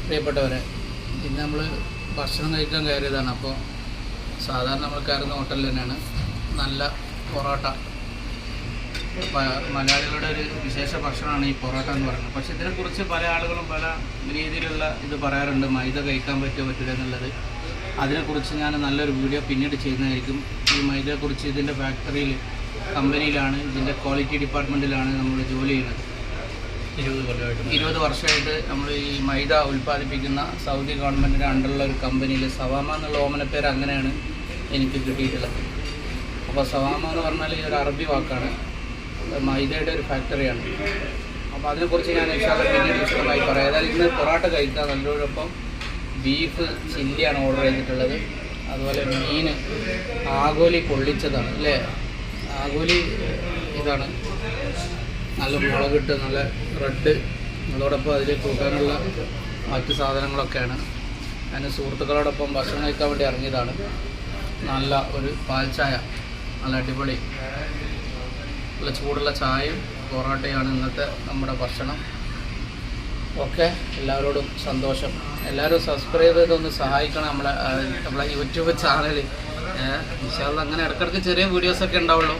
പ്രിയപ്പെട്ടവരെ, ഇന്ന് നമ്മൾ ഭക്ഷണം കഴിക്കാൻ കയറിയതാണ്. അപ്പോൾ സാധാരണ നമ്മൾ കയറുന്ന ഹോട്ടലിൽ തന്നെയാണ്. നല്ല പൊറോട്ട, മലയാളികളുടെ ഒരു വിശേഷ ഭക്ഷണമാണ് ഈ പൊറോട്ട എന്ന് പറയുന്നത്. പക്ഷേ ഇതിനെക്കുറിച്ച് പല ആളുകളും പല രീതിയിലുള്ള ഇത് പറയാറുണ്ട്, മൈദ കഴിക്കാൻ പറ്റുമോ പറ്റില്ല എന്നുള്ളത്. അതിനെക്കുറിച്ച് ഞാൻ നല്ലൊരു വീഡിയോ പിന്നീട് ചെയ്യുന്നതായിരിക്കും. ഈ മൈദയെക്കുറിച്ച് ഇതിൻ്റെ ഫാക്ടറിയിൽ, കമ്പനിയിലാണ്, ഇതിൻ്റെ ക്വാളിറ്റി ഡിപ്പാർട്ട്മെൻറ്റിലാണ് നമ്മൾ ജോലി ചെയ്യുന്നത്. 20 വർഷമായിട്ട് നമ്മൾ ഈ മൈദ ഉൽപ്പാദിപ്പിക്കുന്ന സൗദി ഗവൺമെൻറ്റിൻ്റെ അണ്ടറിലുള്ള ഒരു കമ്പനിയിൽ, സവാമ എന്നുള്ള ഓമനപ്പേര് അങ്ങനെയാണ് എനിക്ക് കിട്ടിയിട്ടുള്ളത്. അപ്പോൾ സവാമ എന്ന് പറഞ്ഞാൽ ഈ ഒരു അറബി വാക്കാണ്, മൈദയുടെ ഒരു ഫാക്ടറിയാണ്. അപ്പോൾ അതിനെക്കുറിച്ച് ഞാൻ പിന്നീട് വിശദമായി പറയാം. അതായത് ഇന്ന് പൊറോട്ട കഴിക്കാൻ നല്ലൊപ്പം ബീഫ് ചില്ലിയാണ് ഓർഡർ ചെയ്തിട്ടുള്ളത്. അതുപോലെ മീൻ ആഗോലി പൊള്ളിച്ചതാണ് അല്ലേ, ആഗോലി ഇതാണ്, നല്ല മുളകിട്ട് നല്ല റെഡ്, അതോടൊപ്പം അതിൽ കൂട്ടാനുള്ള മറ്റ് സാധനങ്ങളൊക്കെയാണ്. അതിന് സുഹൃത്തുക്കളോടൊപ്പം ഭക്ഷണം കഴിക്കാൻ വേണ്ടി ഇറങ്ങിയതാണ്. നല്ല ഒരു പാൽ ചായ, നല്ല അടിപൊളി നല്ല ചൂടുള്ള ചായയും പൊറോട്ടയാണ് ഇന്നത്തെ നമ്മുടെ ഭക്ഷണം. ഓക്കെ, എല്ലാവരോടും സന്തോഷം. എല്ലാവരും സബ്സ്ക്രൈബ് ചെയ്തൊന്ന് സഹായിക്കണം നമ്മളെ യൂട്യൂബ് ചാനൽ. ഇൻഷാ അല്ലാഹ് അങ്ങനെ ഇടയ്ക്കിടയ്ക്ക് ചെറിയ വീഡിയോസൊക്കെ ഉണ്ടാവുള്ളൂ.